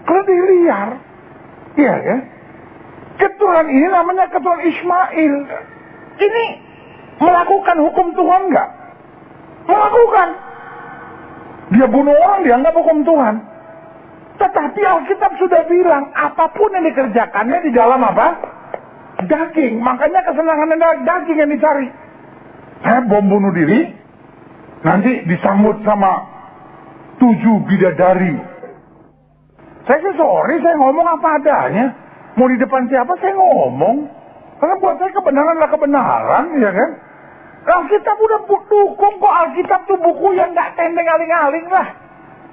Keledai liar. Iya ya. Keturunan ini namanya keturunan Ismail. Ini melakukan hukum Tuhan nggak? Melakukan. Dia bunuh orang, dianggap hukum Tuhan. Tetapi Alkitab sudah bilang, apapun yang dikerjakannya di dalam apa? Daging. Makanya kesenangan adalah daging yang dicari. Saya bom bunuh diri, nanti disambut sama 7 bidadari. Saya sih sorry, saya ngomong apa adanya. Mau di depan siapa saya ngomong. Karena buat saya kebenaran adalah kebenaran, ya kan? Alkitab udah dukung kok. Alkitab tuh buku yang gak tendeng aling-aling lah.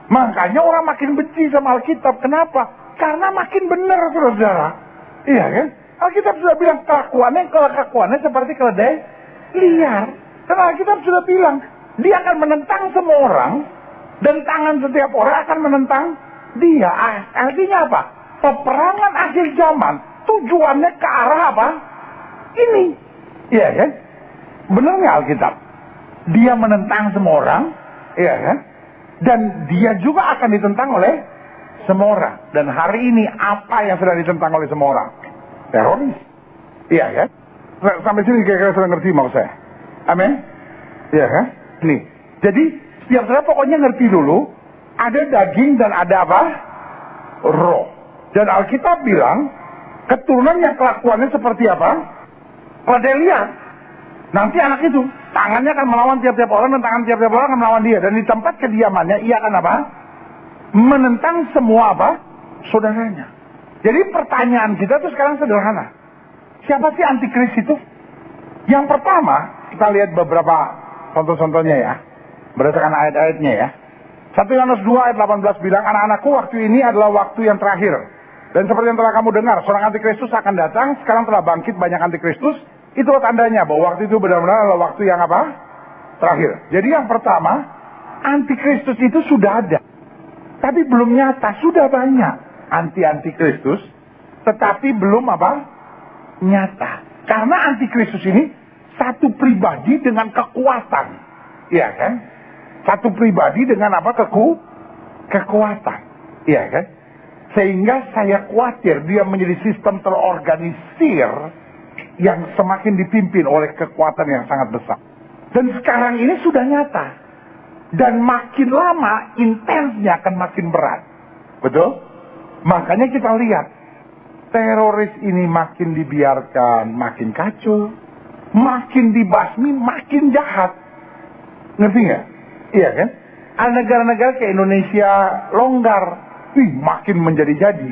Makanya orang makin benci sama Alkitab. Kenapa? Karena makin benar, saudara. Iya kan? Alkitab sudah bilang kelakuannya seperti keledai liar. Karena Alkitab sudah bilang, dia akan menentang semua orang. Dan tangan setiap orang akan menentang dia. Artinya apa? Peperangan akhir zaman tujuannya ke arah apa? Ini. Iya kan? Benar nggak Alkitab? Dia menentang semua orang. Iya kan? Dan dia juga akan ditentang oleh semua orang. Dan hari ini apa yang sedang ditentang oleh semua orang? Teroris. Iya kan? Sampai sini kira-kira sudah ngerti mau saya. Amin. Iya kan? Nih. Jadi setiap saya pokoknya ngerti dulu. Ada daging dan ada apa? Roh. Dan Alkitab bilang, keturunan yang kelakuannya seperti apa? Keledai liar. Nanti anak itu, tangannya akan melawan tiap-tiap orang dan tangan tiap-tiap orang akan melawan dia. Dan di tempat kediamannya, ia akan apa? Menentang semua apa? Saudaranya. Jadi pertanyaan kita tuh sekarang sederhana. Siapa sih antikris itu? Yang pertama, kita lihat beberapa contoh-contohnya ya. Berdasarkan ayat-ayatnya ya. 1 Yohanes 2 ayat 18 bilang, anak-anakku, waktu ini adalah waktu yang terakhir. Dan seperti yang telah kamu dengar, seorang antikristus akan datang, sekarang telah bangkit banyak antikristus. Itulah tandanya bahwa waktu itu benar-benar adalah waktu yang apa? Terakhir. Jadi yang pertama, antikristus itu sudah ada. Tapi belum nyata, sudah banyak anti-antikristus, tetapi belum apa? Nyata. Karena antikristus ini satu pribadi dengan kekuatan. Iya kan? Satu pribadi dengan apa? Kekuatan. Iya kan? Sehingga saya khawatir dia menjadi sistem terorganisir yang semakin dipimpin oleh kekuatan yang sangat besar. Dan sekarang ini sudah nyata. Dan makin lama intensnya akan makin berat. Betul? Makanya kita lihat. Teroris ini makin dibiarkan, makin kacau. Makin dibasmi, makin jahat. Ngerti nggak? Iya kan? Ada negara-negara kayak Indonesia longgar. Makin menjadi-jadi.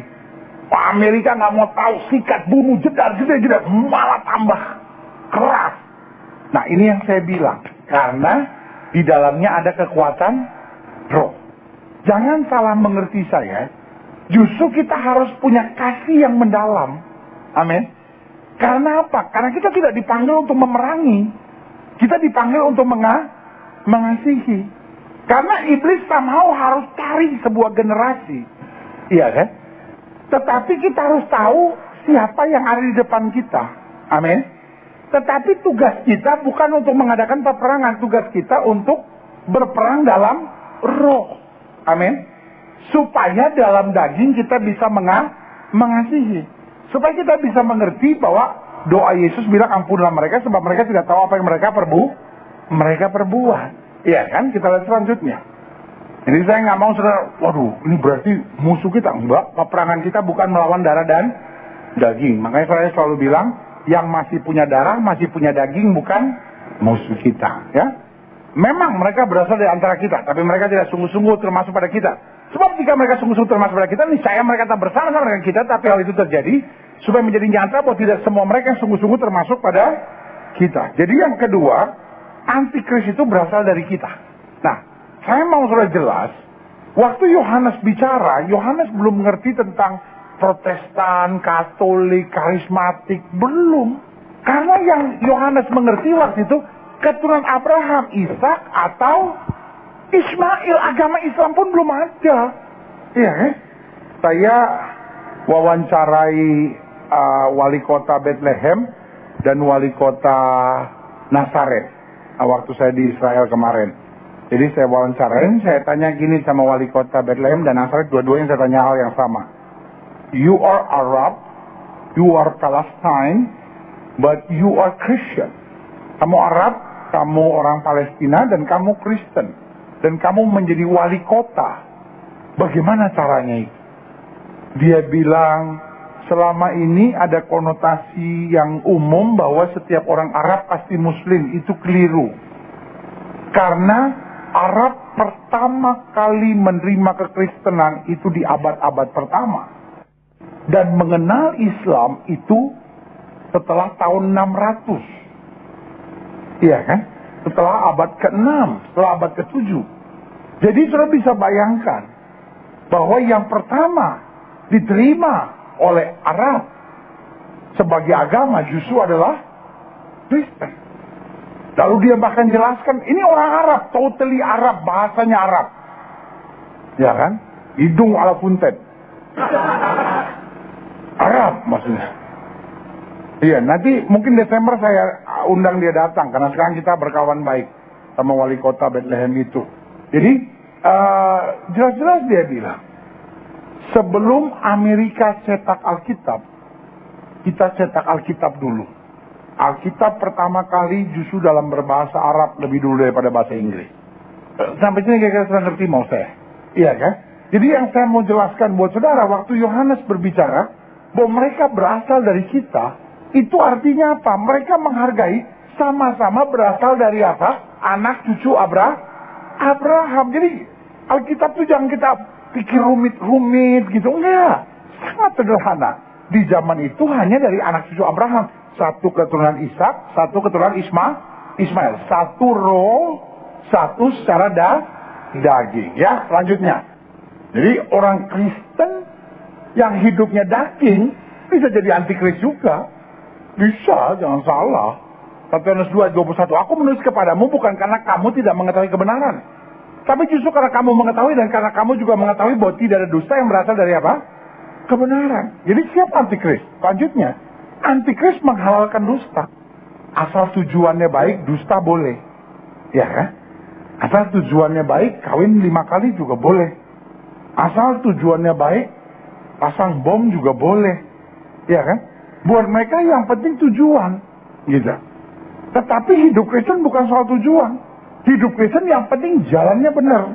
Amerika nggak mau tahu, sikat, bunuh, jedar, malah tambah keras. Nah ini yang saya bilang. Karena di dalamnya ada kekuatan roh. Jangan salah mengerti saya. Justru kita harus punya kasih yang mendalam. Amin. Karena apa? Karena kita tidak dipanggil untuk memerangi. Kita dipanggil untuk mengasihi. Karena iblis somehow harus cari sebuah generasi. Iya kan? Tetapi kita harus tahu siapa yang ada di depan kita. Amin. Tetapi tugas kita bukan untuk mengadakan peperangan. Tugas kita untuk berperang dalam roh. Amin. Supaya dalam daging kita bisa mengasihi. Supaya kita bisa mengerti bahwa doa Yesus bilang ampunilah mereka sebab mereka tidak tahu apa yang mereka perbuat. Iya kan? Kita lihat selanjutnya. Jadi saya nggak mau saudara, waduh ini berarti musuh kita. Enggak, peperangan kita bukan melawan darah dan daging. Makanya saya selalu bilang, yang masih punya darah, masih punya daging bukan musuh kita. Ya, memang mereka berasal dari antara kita, tapi mereka tidak sungguh-sungguh termasuk pada kita. Sebab jika mereka sungguh-sungguh termasuk pada kita, niscaya mereka tak bersama-sama dengan kita, tapi hal itu terjadi supaya menjadi nyata bahwa tidak semua mereka yang sungguh-sungguh termasuk pada kita. Jadi yang kedua, antikris itu berasal dari kita. Nah, saya mau sudah jelas, waktu Yohanes bicara, Yohanes belum mengerti tentang Protestan, Katolik, karismatik, belum. Karena yang Yohanes mengerti waktu itu, keturunan Abraham, Ishak, atau Ismail, agama Islam pun belum ada. Iya, saya wawancarai wali kota Bethlehem dan wali kota Nazaret waktu saya di Israel kemarin. Jadi saya wawancarain, saya tanya gini sama wali kota Bethlehem dan Nazaret, dua-duanya saya tanya hal yang sama. You are Arab, you are Palestine, but you are Christian. Kamu Arab, kamu orang Palestina, dan kamu Kristen. Dan kamu menjadi wali kota. Bagaimana caranya itu? Dia bilang, selama ini ada konotasi yang umum bahwa setiap orang Arab pasti Muslim. Itu keliru. Karena Arab pertama kali menerima kekristenan itu di abad-abad pertama. Dan mengenal Islam itu setelah tahun 600. Iya kan? Setelah abad ke-6, setelah abad ke-7. Jadi sudah bisa bayangkan bahwa yang pertama diterima oleh Arab sebagai agama justru adalah Kristen. Lalu dia bahkan jelaskan, ini orang Arab, totally Arab, bahasanya Arab. Ya kan? Hidung ala punten. Arab maksudnya. Iya, nanti mungkin Desember saya undang dia datang, karena sekarang kita berkawan baik sama wali kota Bethlehem itu. Jadi, jelas-jelas dia bilang, sebelum Amerika cetak Alkitab, kita cetak Alkitab dulu. Alkitab pertama kali justru dalam berbahasa Arab lebih dulu daripada bahasa Inggris. Sampai sini kira-kira sudah ngerti mau saya? Iya kan? Jadi yang saya mau jelaskan buat saudara, waktu Yohanes berbicara, bahwa mereka berasal dari kita, itu artinya apa? Mereka menghargai sama-sama berasal dari apa? Anak cucu Abraham. Jadi Alkitab itu jangan kita pikir rumit-rumit gitu. Enggak. Sangat sederhana. Di zaman itu hanya dari anak cucu Abraham. Satu keturunan Ishak, satu keturunan Ismail. Satu roh, satu secara daging. Ya, selanjutnya. Jadi orang Kristen yang hidupnya daging bisa jadi antikris juga. Bisa, jangan salah. 1 Yohanes 2:21, aku menulis kepadamu bukan karena kamu tidak mengetahui kebenaran, tapi justru karena kamu mengetahui dan karena kamu juga mengetahui bahwa tidak ada dusta yang berasal dari apa? Kebenaran. Jadi siapa antikris? Selanjutnya, antikris menghalalkan dusta. Asal tujuannya baik, dusta boleh. Ya kan? Asal tujuannya baik, kawin 5 kali juga boleh. Asal tujuannya baik, pasang bom juga boleh. Ya kan? Buat mereka yang penting tujuan. Gitu. Tetapi hidup Kristen bukan soal tujuan. Hidup Kristen yang penting jalannya benar.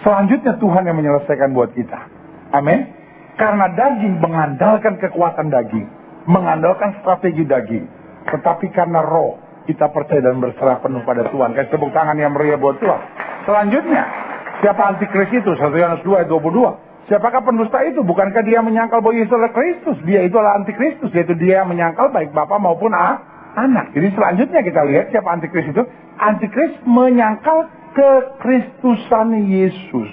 Selanjutnya Tuhan yang menyelesaikan buat kita. Amin. Karena daging mengandalkan kekuatan daging. Mengandalkan strategi daging. Tetapi karena roh, kita percaya dan berserah penuh pada Tuhan. Kasih tepuk tangan yang meriah buat Tuhan. Selanjutnya, siapa antikris itu? 1 Yohanes 2:22. Siapakah pendusta itu? Bukankah dia menyangkal bahwa Yesus adalah Kristus? Dia itu adalah antikristus, yaitu dia yang menyangkal baik Bapa maupun anak. Jadi selanjutnya kita lihat siapa antikris itu. Antikris menyangkal kekristusan Yesus.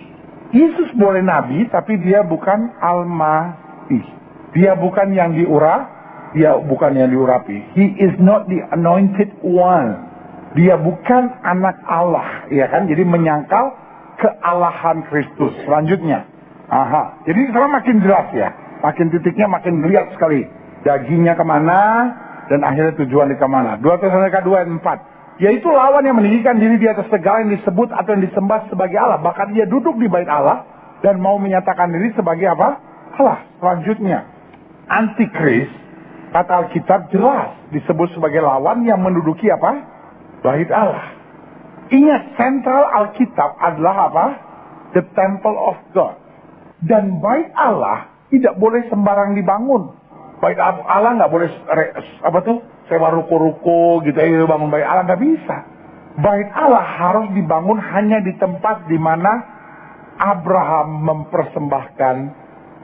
Yesus boleh nabi, tapi dia bukan Al-Masih. Dia bukan yang diurapi. He is not the anointed one. Dia bukan anak Allah, ya kan? Jadi menyangkal kealahan Kristus. Selanjutnya, jadi sekarang makin jelas ya, makin titiknya makin lihat sekali. Dagingnya kemana dan akhirnya tujuannya kemana. 2 Tesalonika 2:4. Yaitu lawan yang meninggikan diri di atas segala yang disebut atau yang disembah sebagai Allah. Bahkan dia duduk di bait Allah dan mau menyatakan diri sebagai apa? Allah. Selanjutnya, antikris, kata Alkitab jelas disebut sebagai lawan yang menduduki apa? Bait Allah. Ingat, sentral Alkitab adalah apa? The temple of God. Dan bait Allah tidak boleh sembarang dibangun. Bait Allah nggak boleh sewa ruko-ruko gitu, bangun bait Allah, nggak bisa. Bait Allah harus dibangun hanya di tempat di mana Abraham mempersembahkan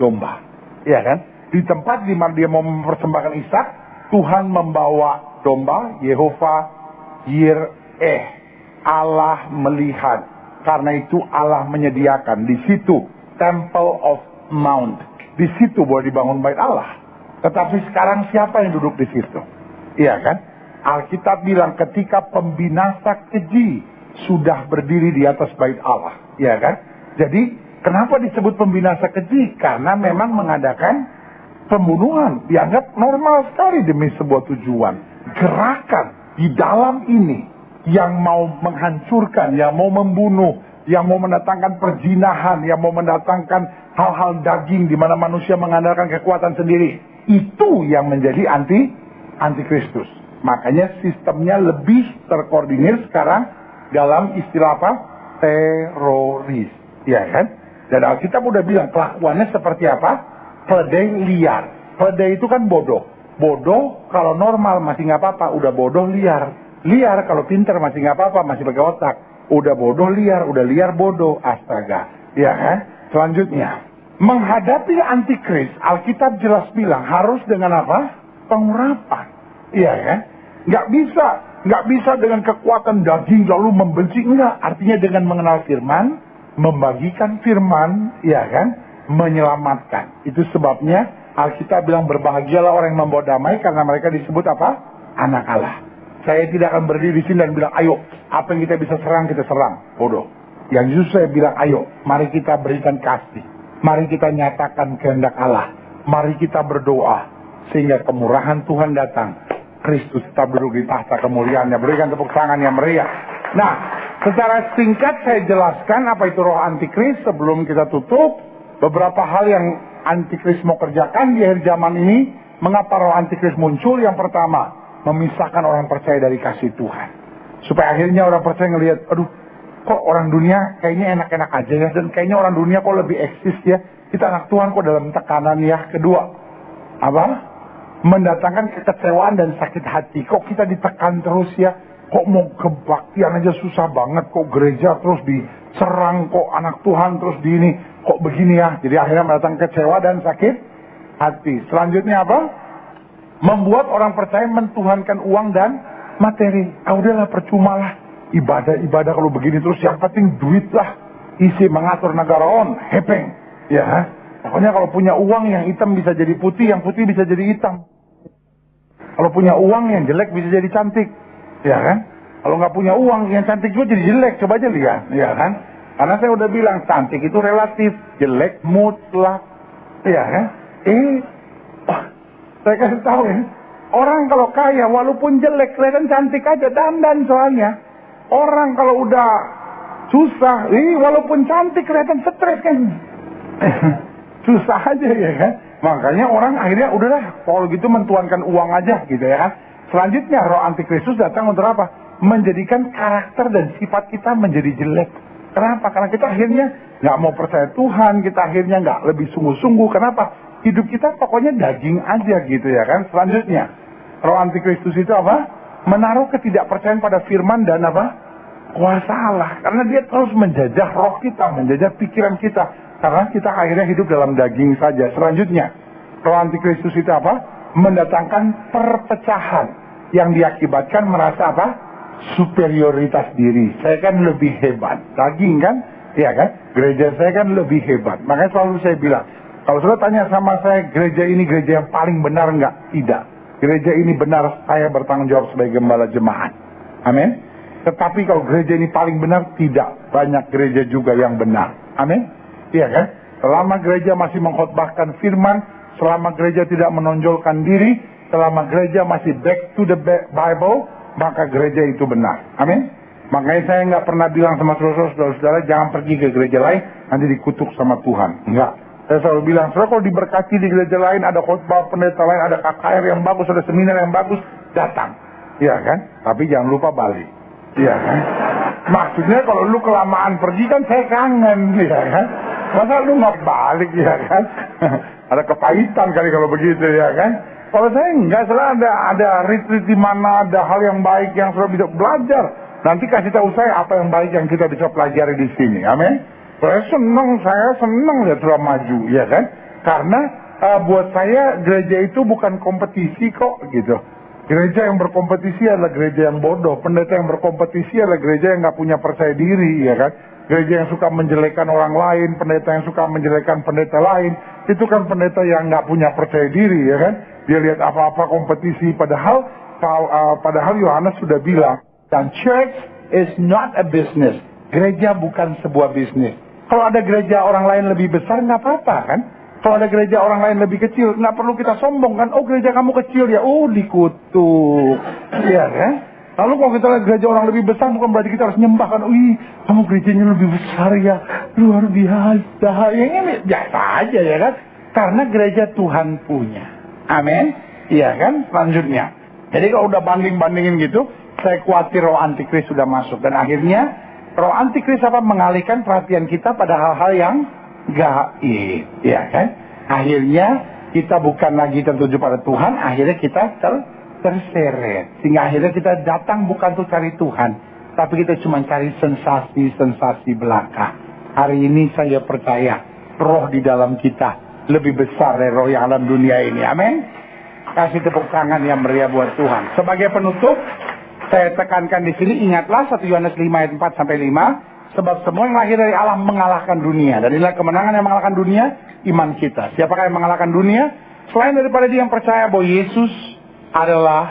domba, ya kan? Di tempat di mana dia mau mempersembahkan Ishak, Tuhan membawa domba, Yehova Yireh, Allah melihat. Karena itu Allah menyediakan di situ Temple of Mount. Di situ boleh dibangun bait Allah. Tetapi sekarang siapa yang duduk di situ? Iya kan? Alkitab bilang ketika pembinasa keji sudah berdiri di atas bait Allah. Iya kan? Jadi kenapa disebut pembinasa keji? Karena memang mengadakan pembunuhan. Dianggap normal sekali demi sebuah tujuan. Gerakan di dalam ini yang mau menghancurkan, yang mau membunuh, yang mau mendatangkan perzinahan, yang mau mendatangkan hal-hal daging di mana manusia mengandalkan kekuatan sendiri. Itu yang menjadi antikristus. Makanya sistemnya lebih terkoordinir sekarang dalam istilah apa? Teroris. Ya kan? Dan Alkitab udah bilang kelakuannya seperti apa? Keledai liar. Keledai itu kan bodoh. Bodoh kalau normal masih nggak apa-apa, udah bodoh liar. Liar kalau pinter masih nggak apa-apa, masih pakai otak. Udah bodoh liar, udah liar bodoh, astaga. Ya kan? Selanjutnya, menghadapi antikris, Alkitab jelas bilang harus dengan apa? Pengurapan. Iya kan? Nggak bisa dengan kekuatan daging lalu membenci, enggak. Artinya dengan mengenal firman, membagikan firman, ya kan? Menyelamatkan. Itu sebabnya Alkitab bilang berbahagialah orang yang membawa damai karena mereka disebut apa? Anak Allah. Saya tidak akan berdiri di sini dan bilang, ayo, apa yang kita bisa serang, kita serang. Bodoh. Yang justru saya bilang, ayo, mari kita berikan kasih. Mari kita nyatakan kehendak Allah. Mari kita berdoa. Sehingga kemurahan Tuhan datang. Kristus tetap duduk di tahta kemuliaannya. Berikan tepuk tangan yang meriah. Nah, secara singkat saya jelaskan apa itu roh antikris sebelum kita tutup. Beberapa hal yang antikris mau kerjakan di akhir zaman ini. Mengapa roh antikris muncul? Yang pertama, memisahkan orang percaya dari kasih Tuhan. Supaya akhirnya orang percaya ngelihat, aduh, kok orang dunia kayaknya enak-enak aja ya. Dan kayaknya orang dunia kok lebih eksis ya. Kita anak Tuhan kok dalam tekanan ya. Kedua, apa? Mendatangkan kekecewaan dan sakit hati. Kok kita ditekan terus ya. Kok mau kebaktian aja susah banget. Kok gereja terus diserang. Kok anak Tuhan terus di ini. Kok begini ya. Jadi akhirnya mendatangkan kecewa dan sakit hati. Selanjutnya apa? Membuat orang percaya mentuhankan uang dan materi. Udahlah percuma lah. Ibadah kalau begini terus yang penting duit lah. Isi mengatur negara on. Hepeng. Ya. Pokoknya kalau punya uang yang hitam bisa jadi putih. Yang putih bisa jadi hitam. Kalau punya uang yang jelek bisa jadi cantik. Ya kan? Kalau nggak punya uang yang cantik juga jadi jelek. Coba aja lihat. Ya kan? Karena saya udah bilang cantik itu relatif. Jelek mutlak. Ya kan? Saya kasih tahu ya, orang kalau kaya walaupun jelek kelihatan cantik aja, dandan soalnya. Orang kalau udah susah, walaupun cantik kelihatan stres kan. Susah aja ya kan. Makanya orang akhirnya udahlah, kalau gitu mentuankan uang aja gitu ya kan. Selanjutnya roh antikristus datang untuk apa? Menjadikan karakter dan sifat kita menjadi jelek. Kenapa? Karena kita akhirnya nggak mau percaya Tuhan, kita akhirnya nggak lebih sungguh-sungguh. Kenapa? Hidup kita pokoknya daging aja gitu ya kan. Selanjutnya, roh antikristus itu apa? Menaruh ketidakpercayaan pada firman dan apa? Kuasa Allah. Karena dia terus menjajah roh kita, menjajah pikiran kita. Karena kita akhirnya hidup dalam daging saja. Selanjutnya, roh antikristus itu apa? Mendatangkan perpecahan yang diakibatkan merasa apa? Superioritas diri. Saya kan lebih hebat. Daging kan? Iya kan? Gereja saya kan lebih hebat. Makanya selalu saya bilang, kalau saudara tanya sama saya, gereja ini gereja yang paling benar enggak? Tidak. Gereja ini benar, saya bertanggung jawab sebagai gembala jemaat. Amin. Tetapi kalau gereja ini paling benar, tidak. Banyak gereja juga yang benar. Amin. Iya kan? Selama gereja masih mengkhotbahkan firman, selama gereja tidak menonjolkan diri, selama gereja masih back to the Bible, maka gereja itu benar. Amin. Makanya saya nggak pernah bilang sama saudara-saudara, jangan pergi ke gereja lain, nanti dikutuk sama Tuhan. Enggak. Saya selalu bilang, saudara kalau diberkati di gereja lain, ada khotbah pendeta lain, ada KKR yang bagus, ada seminar yang bagus, datang. Iya kan? Tapi jangan lupa balik. Iya kan? Maksudnya kalau lu kelamaan pergi kan saya kangen, ya kan? Masa lu nggak balik, ya kan? Ada kepahitan kali kalau begitu, ya kan? Kalau saya enggak, selalu ada retreat di mana ada hal yang baik yang sudah bisa belajar. Nanti kasih tahu saya apa yang baik yang kita bisa pelajari di sini, amin. Saya senang lihat sudah maju, ya kan? Karena buat saya gereja itu bukan kompetisi kok, gitu. Gereja yang berkompetisi adalah gereja yang bodoh. Pendeta yang berkompetisi adalah gereja yang nggak punya percaya diri, ya kan? Gereja yang suka menjelekkan orang lain, pendeta yang suka menjelekkan pendeta lain, itu kan pendeta yang nggak punya percaya diri, ya kan? Dia lihat apa-apa kompetisi, padahal Yohanes sudah bilang, dan church is not a business. Gereja bukan sebuah bisnis. Kalau ada gereja orang lain lebih besar, nggak apa-apa kan? Kalau ada gereja orang lain lebih kecil, nggak perlu kita sombong kan? Oh, gereja kamu kecil ya, oh dikutuk, ya kan? Lalu kalau kita lihat gereja orang lebih besar, bukan berarti kita harus nyembah kan? Wih, kamu gerejanya lebih besar ya, luar biasa. Ya, ini biasa aja ya kan? Karena gereja Tuhan punya. Amin. Iya kan? Selanjutnya. Jadi kalau udah banding-bandingin gitu, saya khawatir roh antikris sudah masuk. Dan akhirnya roh antikris apa? Mengalihkan perhatian kita pada hal-hal yang gaib, ya kan? Akhirnya kita bukan lagi tertuju pada Tuhan, akhirnya kita terseret. Sehingga akhirnya kita datang bukan untuk cari Tuhan, tapi kita cuma cari sensasi-sensasi belaka. Hari ini saya percaya roh di dalam kita lebih besar dari roh yang dalam dunia ini. Amin. Kasih tepuk tangan yang meriah buat Tuhan. Sebagai penutup, saya tekankan di sini, ingatlah 1 Yohanes 5 ayat 4 sampai 5. Sebab semua yang lahir dari Allah mengalahkan dunia. Dan inilah kemenangan yang mengalahkan dunia, iman kita. Siapakah yang mengalahkan dunia? Selain daripada dia yang percaya bahwa Yesus adalah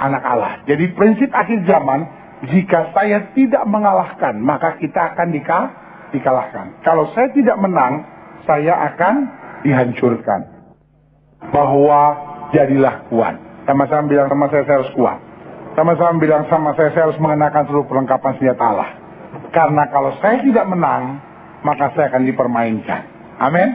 anak Allah. Jadi prinsip akhir zaman, jika saya tidak mengalahkan, maka kita akan dikalahkan. Kalau saya tidak menang, saya akan dihancurkan. Bahwa jadilah kuat. Sama-sama bilang sama saya harus kuat. Sama-sama bilang sama saya harus mengenakan seluruh perlengkapan senjata Allah. Karena kalau saya tidak menang, maka saya akan dipermainkan. Amin.